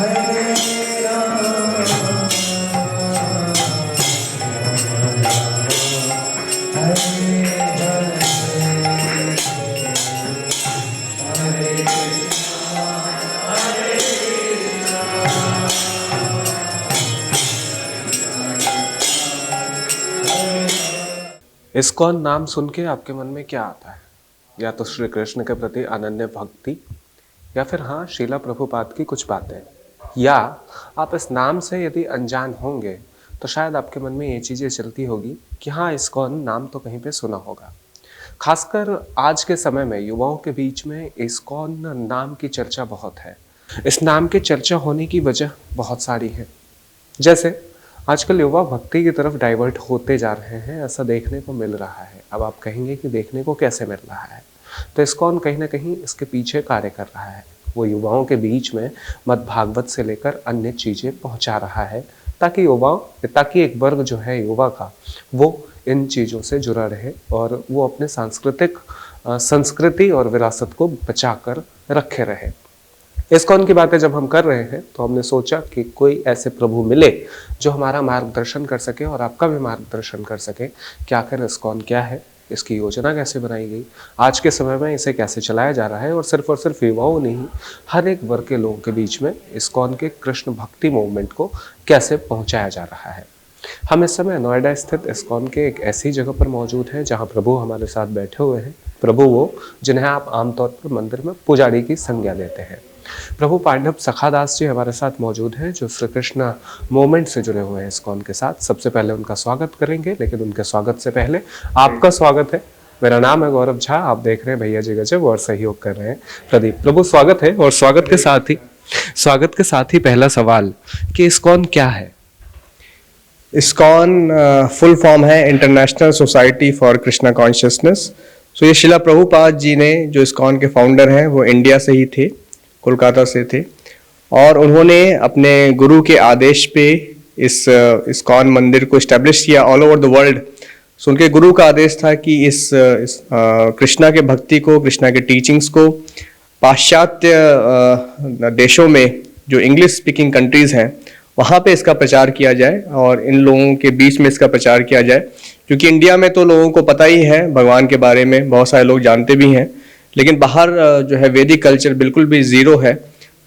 ISKCON नाम सुन के आपके मन में क्या आता है? या तो श्री कृष्ण के प्रति अनन्य भक्ति, या फिर हाँ श्रीला प्रभुपाद की कुछ बातें, या आप इस नाम से यदि अनजान होंगे तो शायद आपके मन में ये चीज़ें चलती होगी कि हाँ इस्कॉन नाम तो कहीं पे सुना होगा। खासकर आज के समय में युवाओं के बीच में इस्कॉन नाम की चर्चा बहुत है। इस नाम की चर्चा होने की वजह बहुत सारी है। जैसे आजकल युवा भक्ति की तरफ डाइवर्ट होते जा रहे हैं, ऐसा देखने को मिल रहा है। अब आप कहेंगे कि देखने को कैसे मिल रहा है, तो इस्कॉन कहीं ना कहीं इसके पीछे कार्य कर रहा है। वो युवाओं के बीच में मद भागवत से लेकर अन्य चीज़ें पहुंचा रहा है, ताकि एक वर्ग जो है युवा का, वो इन चीज़ों से जुड़ा रहे और वो अपने सांस्कृतिक संस्कृति और विरासत को बचाकर रखे रहे। इस्कॉन की बातें जब हम कर रहे हैं तो हमने सोचा कि कोई ऐसे प्रभु मिले जो हमारा मार्गदर्शन कर सके और आपका भी मार्गदर्शन कर सके कि आखिर इस्कॉन क्या है, इसकी योजना कैसे बनाई गई, आज के समय में इसे कैसे चलाया जा रहा है और सिर्फ युवाओं नहीं, हर एक वर्ग के लोगों के बीच में इस्कॉन के कृष्ण भक्ति मूवमेंट को कैसे पहुंचाया जा रहा है। हम इस समय नोएडा स्थित इस्कॉन के एक ऐसी जगह पर मौजूद हैं जहां प्रभु हमारे साथ बैठे हुए हैं। प्रभु वो जिन्हें आप आमतौर पर मंदिर में पुजारी की संज्ञा देते हैं। प्रभु पांडव सखादास जी हमारे साथ मौजूद हैं जो श्री कृष्ण मूवमेंट से जुड़े हुए हैं इस्कॉन के साथ। सबसे पहले उनका स्वागत करेंगे, लेकिन उनके स्वागत से पहले आपका स्वागत है। मेरा नाम है गौरव झा, आप देख रहे हैं भैया जी गजब और सहयोग कर रहे हैं प्रदीप। प्रभु स्वागत है। और स्वागत के साथ ही पहला सवाल कि इस्कॉन क्या है? इस्कॉन फुल फॉर्म है International Society for Krishna Consciousness. So ये शिला प्रभुपाद जी ने, जो इस्कॉन के फाउंडर हैं, वो इंडिया से ही थे, कोलकाता से थे, और उन्होंने अपने गुरु के आदेश पे इस इस्कॉन मंदिर को इस्टेब्लिश किया ऑल ओवर द वर्ल्ड। सो उनके गुरु का आदेश था कि इस कृष्णा के भक्ति को, कृष्णा के टीचिंग्स को पाश्चात्य देशों में, जो इंग्लिश स्पीकिंग कंट्रीज हैं, वहाँ पे इसका प्रचार किया जाए और इन लोगों के बीच में इसका प्रचार किया जाए। क्योंकि इंडिया में तो लोगों को पता ही है भगवान के बारे में, बहुत सारे लोग जानते भी हैं, लेकिन बाहर जो है वैदिक कल्चर बिल्कुल भी ज़ीरो है।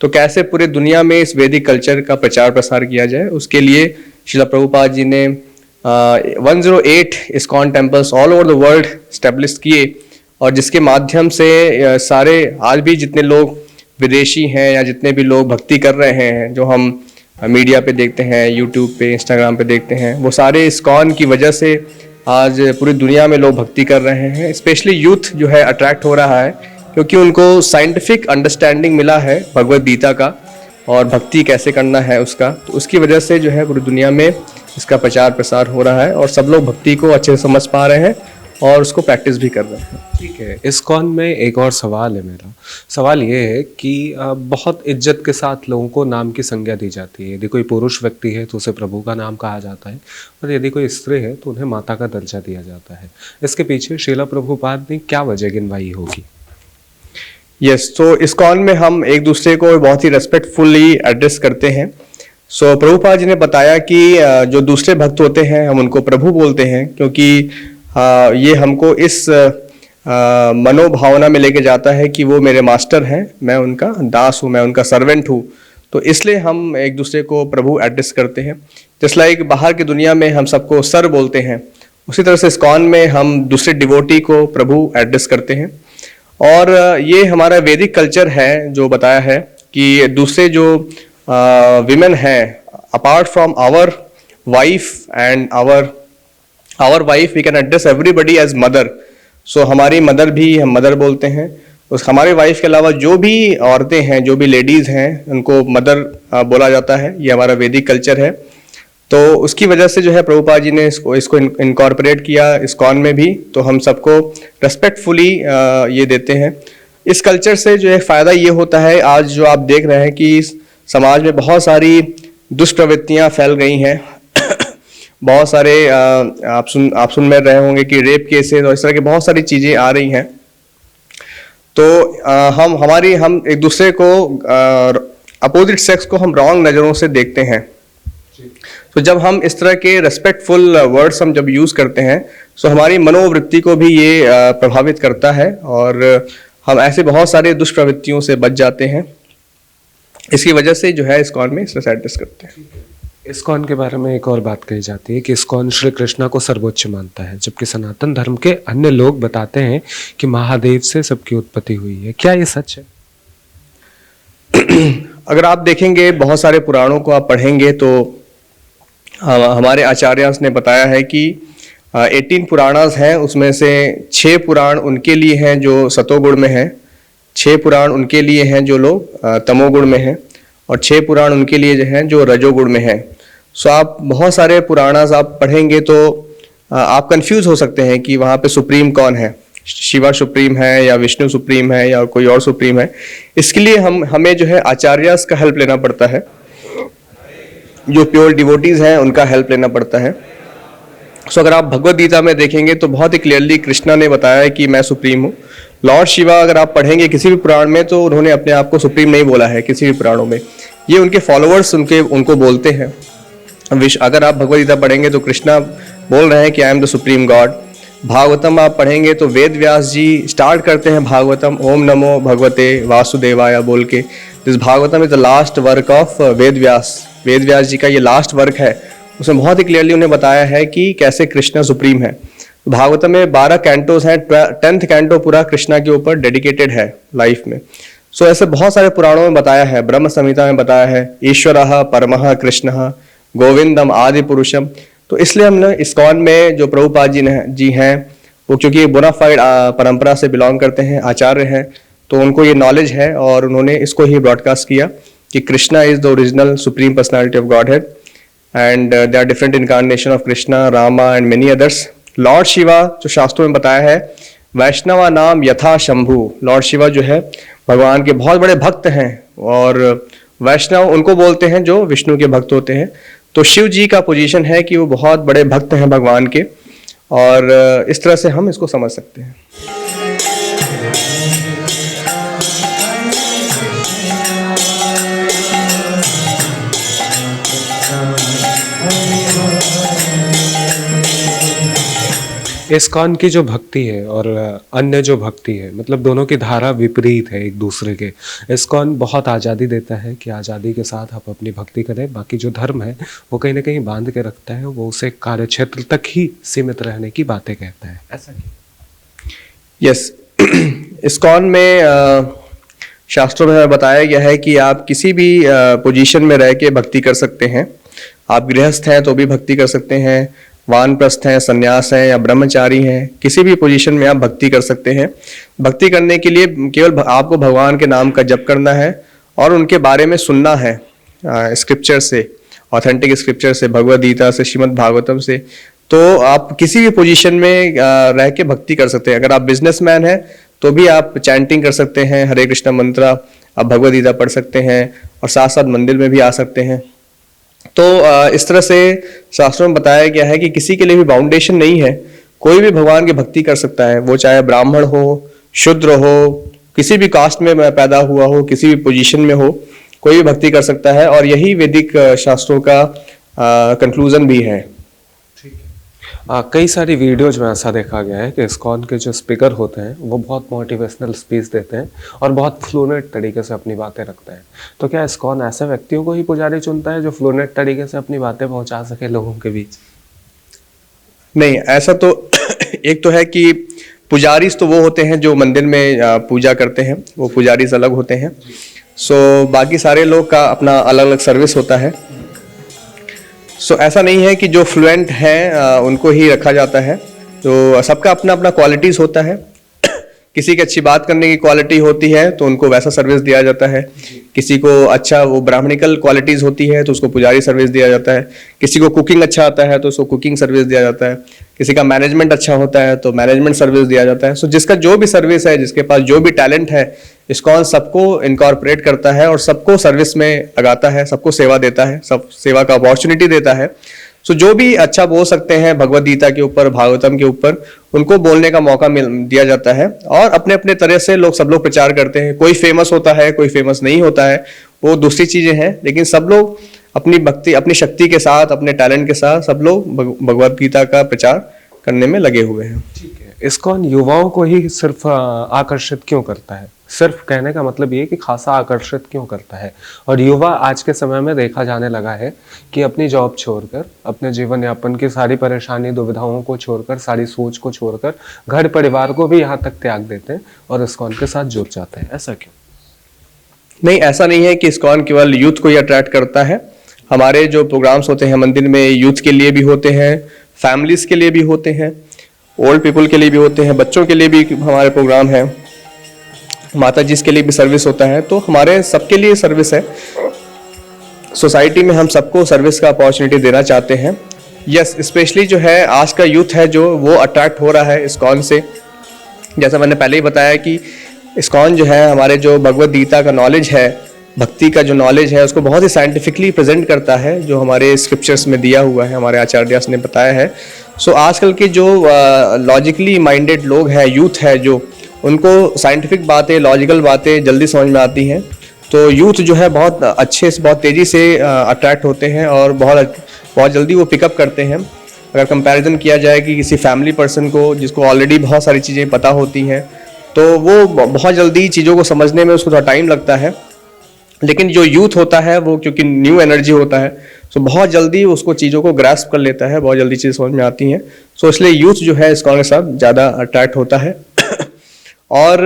तो कैसे पूरे दुनिया में इस वैदिक कल्चर का प्रचार प्रसार किया जाए, उसके लिए शिला प्रभुपाद जी ने 108 ISKCON temples all over the world establish किए, और जिसके माध्यम से सारे आज भी जितने लोग विदेशी हैं या जितने भी लोग भक्ति कर रहे हैं, जो हम मीडिया पे देखते हैं, यूट्यूब पे, इंस्टाग्राम पे देखते हैं, वो सारे इस्कॉन की वजह से आज पूरी दुनिया में लोग भक्ति कर रहे हैं। स्पेशली यूथ जो है अट्रैक्ट हो रहा है, क्योंकि उनको साइंटिफिक अंडरस्टैंडिंग मिला है भगवत गीता का और भक्ति कैसे करना है उसका। तो उसकी वजह से जो है पूरी दुनिया में इसका प्रचार प्रसार हो रहा है और सब लोग भक्ति को अच्छे से समझ पा रहे हैं और उसको प्रैक्टिस भी कर रहे हैं। ठीक है, इस्कॉन में एक और सवाल है। मेरा सवाल ये है कि बहुत इज्जत के साथ लोगों को नाम की संज्ञा दी जाती है। यदि कोई पुरुष व्यक्ति है तो उसे प्रभु का नाम कहा जाता है, और यदि कोई स्त्री है तो उन्हें माता का दर्जा दिया जाता है। इसके पीछे श्रीला प्रभुपाद ने क्या वजह गिनवाई होगी? यस, तो इस्कॉन में हम एक दूसरे को बहुत ही रेस्पेक्टफुली एड्रेस करते हैं। सो प्रभुपाद जी ने बताया कि जो दूसरे भक्त होते हैं हम उनको प्रभु बोलते हैं, क्योंकि ये हमको इस मनोभावना में लेके जाता है कि वो मेरे मास्टर हैं, मैं उनका दास हूँ, मैं उनका सर्वेंट हूँ। तो इसलिए हम एक दूसरे को प्रभु एड्रेस करते हैं। जस्ट लाइक बाहर की दुनिया में हम सबको सर बोलते हैं, उसी तरह से इस्कॉन में हम दूसरे डिवोटी को प्रभु एड्रेस करते हैं। और ये हमारा वैदिक कल्चर है जो बताया है कि दूसरे जो विमेन हैं, apart from our wife and our wife, we can address everybody as mother. So हमारी मदर भी हम मदर बोलते हैं। उस हमारे वाइफ के अलावा जो भी औरतें हैं, जो भी लेडीज़ हैं, उनको मदर बोला जाता है। ये हमारा वैदिक कल्चर है। तो उसकी वजह से जो है प्रभुपाद जी ने इसको इनकॉर्पोरेट किया इस्कॉन में भी। तो हम सबको रेस्पेक्टफुली ये देते हैं। इस कल्चर से जो है फ़ायदा ये होता है, आज जो आप देख रहे हैं कि समाज में बहुत सारी दुष्प्रवृत्तियाँ फैल गई हैं। बहुत सारे आप सुन में रहे होंगे कि रेप केसेस और इस तरह की बहुत सारी चीज़ें आ रही हैं। तो हम एक दूसरे को अपोजिट सेक्स को हम रॉन्ग नज़रों से देखते हैं। तो जब हम इस तरह के रेस्पेक्टफुल वर्ड्स हम जब यूज़ करते हैं तो हमारी मनोवृत्ति को भी ये प्रभावित करता है और हम ऐसे बहुत सारे दुष्प्रवृत्तियों से बच जाते हैं। इसकी वजह से जो है इस्कॉन में इसलिए एड्रेस करते हैं। इस्कॉन के बारे में एक और बात कही जाती है कि इस्कॉन श्री कृष्णा को सर्वोच्च मानता है, जबकि सनातन धर्म के अन्य लोग बताते हैं कि महादेव से सबकी उत्पत्ति हुई है। क्या ये सच है? अगर आप देखेंगे बहुत सारे पुराणों को आप पढ़ेंगे तो हमारे आचार्यों ने बताया है कि 18 पुराणास हैं, उसमें से 6 पुराण उनके लिए हैं जो सतोगुण में हैं, 6 पुराण उनके लिए हैं जो लोग तमोगुण में हैं, और 6 पुराण उनके लिए जो हैं जो रजोगुण में हैं। सो आप बहुत सारे पुराणास आप पढ़ेंगे तो आप कंफ्यूज हो सकते हैं कि वहाँ पे सुप्रीम कौन है, शिवा सुप्रीम है या विष्णु सुप्रीम है या कोई और सुप्रीम है। इसके लिए हमें जो है आचार्यस का हेल्प लेना पड़ता है, जो प्योर डिवोटीज हैं उनका हेल्प लेना पड़ता है। सो अगर आप भगवद गीता में देखेंगे तो बहुत ही क्लियरली कृष्णा ने बताया है कि मैं सुप्रीम हूँ। लॉर्ड शिवा अगर आप पढ़ेंगे किसी भी पुराण में तो उन्होंने अपने आप को सुप्रीम नहीं बोला है किसी भी पुराणों में, ये उनके फॉलोअर्स उनको बोलते हैं। अगर आप भगवद गीता पढ़ेंगे तो कृष्णा बोल रहे हैं कि I am the supreme God. Bhagavatam आप पढ़ेंगे तो वेद व्यास जी स्टार्ट करते हैं भागवतम ओम नमो भगवते वासुदेवाय बोल के। This Bhagavatam is the last work of Ved Vyas. Ved Vyas ji का ये लास्ट वर्क है, उसमें बहुत ही क्लियरली उन्हें बताया है कि कैसे कृष्णा सुप्रीम है। भागवतम में 12 कैंटोज हैं, 10th कैंटो पूरा कृष्णा के ऊपर डेडिकेटेड है लाइफ में। सो ऐसे बहुत सारे पुराणों में बताया है, ब्रह्म संहिता में बताया है ईश्वरः परमः कृष्णः गोविंदम आदि पुरुषम। तो इसलिए हमने इस्कॉन में जो प्रभुपाद जी हैं वो क्योंकि बोनाफाइड परंपरा से बिलोंग करते हैं, आचार्य हैं, तो उनको ये नॉलेज है और उन्होंने इसको ही ब्रॉडकास्ट किया कि Krishna is the original supreme personality of godhead and there are different incarnation of Krishna, Rama and many others. Lord Shiva जो शास्त्रों में बताया है, वैष्णवा नाम यथा शंभु। लॉर्ड शिवा जो है भगवान के बहुत बड़े भक्त हैं और वैष्णव उनको बोलते हैं जो विष्णु के भक्त होते हैं। तो शिव जी का पोजीशन है कि वो बहुत बड़े भक्त हैं भगवान के, और इस तरह से हम इसको समझ सकते हैं। इस्कॉन की जो भक्ति है और अन्य जो भक्ति है, मतलब दोनों की धारा विपरीत है एक दूसरे के। इस्कॉन बहुत आज़ादी देता है कि आज़ादी के साथ आप अपनी भक्ति करें, बाकी जो धर्म है वो कहीं ना कहीं बांध के रखता है, वो उसे कार्यक्षेत्र तक ही सीमित रहने की बातें कहता है। ऐसा क्यों? यस, इस्कॉन में शास्त्रों में बताया गया है कि आप किसी भी पोजीशन में रह के भक्ति कर सकते हैं। आप गृहस्थ हैं तो भी भक्ति कर सकते हैं, वानप्रस्थ हैं, संन्यास हैं या ब्रह्मचारी हैं, किसी भी पोजीशन में आप भक्ति कर सकते हैं। भक्ति करने के लिए केवल आपको भगवान के नाम का जप करना है और उनके बारे में सुनना है स्क्रिप्चर से, ऑथेंटिक स्क्रिप्चर से, भगवद गीता से, श्रीमद् भागवतम से। तो आप किसी भी पोजीशन में रह के भक्ति कर सकते हैं। अगर आप बिजनेसमैन हैं तो भी आप चैंटिंग कर सकते हैं, हरे कृष्णा मंत्र, आप भगवद गीता पढ़ सकते हैं और साथ साथ मंदिर में भी आ सकते हैं। तो इस तरह से शास्त्रों में बताया गया है कि किसी के लिए भी बाउंडेशन नहीं है, कोई भी भगवान की भक्ति कर सकता है, वो चाहे ब्राह्मण हो, शूद्र हो, किसी भी कास्ट में पैदा हुआ हो, किसी भी पोजीशन में हो, कोई भी भक्ति कर सकता है। और यही वैदिक शास्त्रों का कंक्लूजन भी है। कई सारी वीडियोज में ऐसा देखा गया है कि इस्कॉन के जो स्पीकर होते हैं वो बहुत मोटिवेशनल स्पीच देते हैं और बहुत फ्लुएंट तरीके से अपनी बातें रखते हैं। तो क्या इस्कॉन ऐसे व्यक्तियों को ही पुजारी चुनता है जो फ्लुएंट तरीके से अपनी बातें पहुंचा सके लोगों के बीच? नहीं, ऐसा तो एक तो है कि पुजारीज तो वो होते हैं जो मंदिर में पूजा करते हैं, वो पुजारीज अलग होते हैं। सो बाकी सारे लोग का अपना अलग अलग सर्विस होता है। सो ऐसा नहीं है कि जो फ्लुएंट हैं उनको ही रखा जाता है। तो सबका अपना अपना क्वालिटीज़ होता है। किसी की अच्छी बात करने की क्वालिटी होती है तो उनको वैसा सर्विस दिया जाता है। किसी को अच्छा वो ब्राह्मणिकल क्वालिटीज़ होती है तो उसको पुजारी सर्विस दिया जाता है। किसी को कुकिंग अच्छा आता है तो उसको कुकिंग सर्विस दिया जाता है। किसी का मैनेजमेंट अच्छा होता है तो मैनेजमेंट सर्विस दिया जाता है। सो जिसका जो भी सर्विस है, जिसके पास जो भी टैलेंट है, इस्कॉन सबको इनकॉर्पोरेट करता है और सबको सर्विस में लगाता है, सबको सेवा देता है, सब सेवा का अपॉर्चुनिटी देता है। सो जो भी अच्छा बोल सकते हैं भगवद गीता के ऊपर, भागवतम के ऊपर, उनको बोलने का मौका दिया जाता है। और अपने अपने तरह से सब लोग प्रचार करते हैं। कोई फेमस होता है, कोई फेमस नहीं होता है, वो दूसरी चीजें हैं, लेकिन सब लोग अपनी भक्ति, अपनी शक्ति के साथ, अपने टैलेंट के साथ सब लोग भगवत गीता का प्रचार करने में लगे हुए हैं। ठीक है, इस्कॉन युवाओं को ही सिर्फ आकर्षित क्यों करता है? सिर्फ कहने का मतलब ये कि खासा आकर्षित क्यों करता है? और युवा आज के समय में देखा जाने लगा है कि अपनी जॉब छोड़कर, अपने जीवन यापन की सारी परेशानी दुविधाओं को छोड़कर, सारी सोच को छोड़कर घर परिवार को भी यहाँ तक त्याग देते हैं और इस्कॉन के साथ जुड़ जाते हैं। ऐसा क्यों? नहीं, ऐसा नहीं है कि इस्कॉन केवल यूथ को ही अट्रैक्ट करता है। हमारे जो प्रोग्राम्स होते हैं मंदिर में, यूथ के लिए भी होते हैं, फैमिलीज के लिए भी होते हैं, ओल्ड पीपल के लिए भी होते हैं, बच्चों के लिए भी हमारे प्रोग्राम है, माता जी के लिए भी सर्विस होता है। तो हमारे सबके लिए सर्विस है। सोसाइटी में हम सबको सर्विस का अपॉर्चुनिटी देना चाहते हैं। यस, स्पेशली जो है आज का यूथ है जो वो अट्रैक्ट हो रहा है इस्कॉन से। जैसा मैंने पहले ही बताया कि इस्कॉन जो है हमारे जो भगवत गीता का नॉलेज है, भक्ति का जो नॉलेज है, उसको बहुत ही साइंटिफिकली प्रेजेंट करता है, जो हमारे स्क्रिप्चर्स में दिया हुआ है, हमारे आचार्यस ने बताया है। सो आजकल के जो लॉजिकली माइंडेड लोग हैं, यूथ है जो, उनको साइंटिफिक बातें, लॉजिकल बातें जल्दी समझ में आती हैं। तो यूथ जो है बहुत अच्छे से, बहुत तेज़ी से अट्रैक्ट होते हैं और बहुत जल्दी वो पिकअप करते हैं। अगर कंपैरिजन किया जाए कि किसी फैमिली पर्सन को जिसको ऑलरेडी बहुत सारी चीज़ें पता होती हैं, तो वो बहुत जल्दी चीज़ों को समझने में उसको थोड़ा टाइम लगता है। लेकिन जो यूथ होता है वो क्योंकि न्यू एनर्जी होता है, सो बहुत जल्दी उसको चीज़ों को ग्रास्प कर लेता है, बहुत जल्दी चीज़ें समझ में आती हैं। सो इसलिए यूथ जो है इस्कॉन के साथ ज़्यादा अट्रैक्ट होता है। और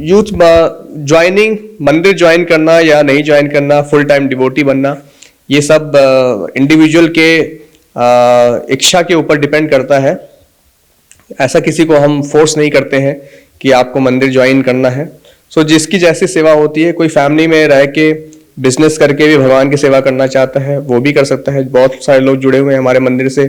यूथ ज्वाइनिंग, मंदिर ज्वाइन करना या नहीं ज्वाइन करना, फुल टाइम डिवोटी बनना, ये सब इंडिविजुअल के इच्छा के ऊपर डिपेंड करता है। ऐसा किसी को हम फोर्स नहीं करते हैं कि आपको मंदिर ज्वाइन करना है। सो जिसकी जैसी सेवा होती है, कोई फैमिली में रह के बिजनेस करके भी भगवान की सेवा करना चाहता है वो भी कर सकता है। बहुत सारे लोग जुड़े हुए हैं हमारे मंदिर से,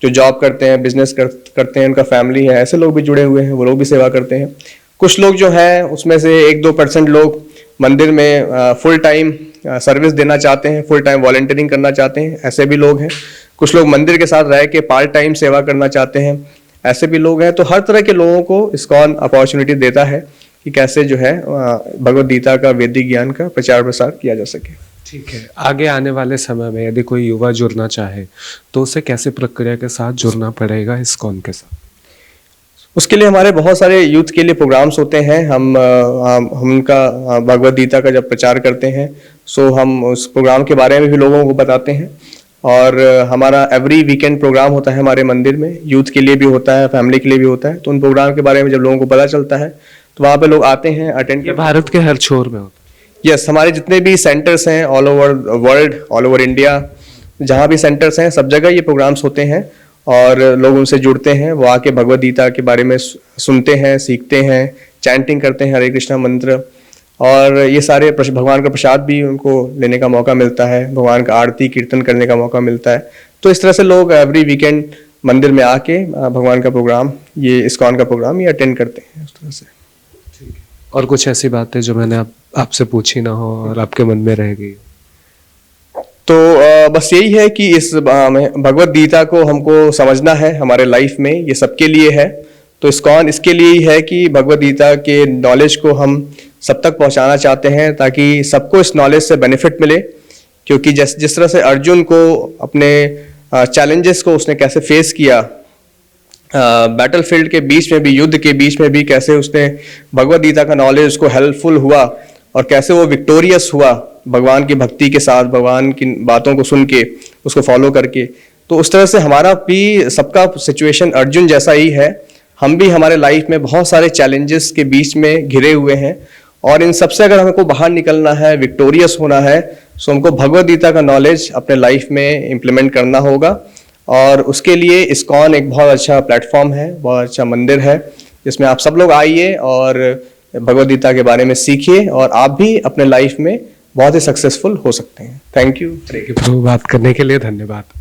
जो जॉब करते हैं, बिजनेस करते हैं, उनका फैमिली है, ऐसे लोग भी जुड़े हुए हैं, वो लोग भी सेवा करते हैं। कुछ लोग जो हैं उसमें से 1-2% लोग मंदिर में फुल टाइम सर्विस देना चाहते हैं, फुल टाइम वॉलंटियरिंग करना चाहते हैं, ऐसे भी लोग हैं। कुछ लोग मंदिर के साथ रह के पार्ट टाइम सेवा करना चाहते हैं, ऐसे भी लोग हैं। तो हर तरह के लोगों को इस्कॉन अपॉर्चुनिटी देता है कि कैसे जो है भगवत गीता का, वैदिक ज्ञान का प्रचार प्रसार किया जा सके। ठीक है, आगे आने वाले समय में यदि कोई युवा जुड़ना चाहे तो उसे कैसे प्रक्रिया के साथ जुड़ना पड़ेगा इस्कॉन के साथ? उसके लिए हमारे बहुत सारे यूथ के लिए प्रोग्राम्स होते हैं। हम उनका भगवत गीता का जब प्रचार करते हैं, सो हम उस प्रोग्राम के बारे में भी लोगों को बताते हैं। और हमारा एवरी वीकेंड प्रोग्राम होता है हमारे मंदिर में, यूथ के लिए भी होता है, फैमिली के लिए भी होता है। तो उन प्रोग्राम के बारे में जब लोगों को पता चलता है तो वहाँ पे लोग आते हैं, अटेंड। ये भारत के हर छोर में होता है? यस, हमारे जितने भी सेंटर्स हैं all over world, all over India, जहाँ भी सेंटर्स हैं सब जगह ये प्रोग्राम्स होते हैं और लोग उनसे जुड़ते हैं। वो आके भगवत गीता के बारे में सुनते हैं, सीखते हैं, चैंटिंग करते हैं हरे कृष्णा मंत्र, और ये सारे भगवान का प्रसाद भी उनको लेने का मौका मिलता है, भगवान का आरती कीर्तन करने का मौका मिलता है। तो इस तरह से लोग एवरी वीकेंड मंदिर में आके भगवान का प्रोग्राम, ये इस्कॉन का प्रोग्राम, ये अटेंड करते हैं उस तरह से। और कुछ ऐसी बातें जो मैंने आपसे पूछी ना हो और आपके मन में रह गई? तो बस यही है कि इस भगवत गीता को हमको समझना है हमारे लाइफ में, ये सबके लिए है। तो इस्कॉन इसके लिए ही है कि भगवत गीता के नॉलेज को हम सब तक पहुंचाना चाहते हैं ताकि सबको इस नॉलेज से बेनिफिट मिले। क्योंकि जिस तरह से अर्जुन को अपने चैलेंजेस को उसने कैसे फेस किया, बैटलफील्ड के बीच में भी, युद्ध के बीच में भी कैसे उसने भगवत गीता का नॉलेज उसको हेल्पफुल हुआ और कैसे वो विक्टोरियस हुआ भगवान की भक्ति के साथ, भगवान की बातों को सुन के, उसको फॉलो करके। तो उस तरह से हमारा भी सबका सिचुएशन अर्जुन जैसा ही है। हम भी हमारे लाइफ में बहुत सारे चैलेंजेस के बीच में घिरे हुए हैं और इन सबसे अगर हमको बाहर निकलना है, विक्टोरियस होना है, तो हमको भगवत गीता का नॉलेज अपने लाइफ में इम्प्लीमेंट करना होगा। और उसके लिए इस्कॉन एक बहुत अच्छा प्लेटफॉर्म है, बहुत अच्छा मंदिर है, जिसमें आप सब लोग आइए और भगवत गीता के बारे में सीखिए और आप भी अपने लाइफ में बहुत ही सक्सेसफुल हो सकते हैं। थैंक यू प्रभु, बात करने के लिए धन्यवाद।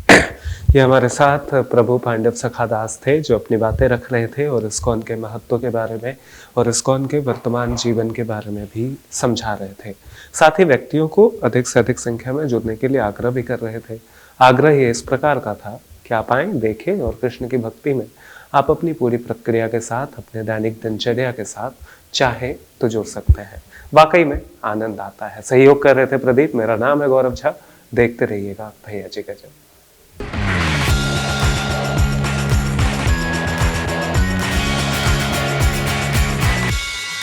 ये हमारे साथ प्रभु पांडव सखादास थे जो अपनी बातें रख रहे थे और इस्कॉन के महत्व के बारे में और इस्कॉन के वर्तमान जीवन के बारे में भी समझा रहे थे। साथ ही व्यक्तियों को अधिक से अधिक संख्या में जुड़ने के लिए आग्रह भी कर रहे थे। आग्रह ये इस प्रकार का था कि आप आएं, देखें और कृष्ण की भक्ति में आप अपनी पूरी प्रक्रिया के साथ, अपने दैनिक दिनचर्या के साथ चाहे तो जुड़ सकते हैं। वाकई में आनंद आता है। सहयोग कर रहे थे प्रदीप। मेरा नाम है गौरव झा। देखते रहिएगा भैया जी गजब।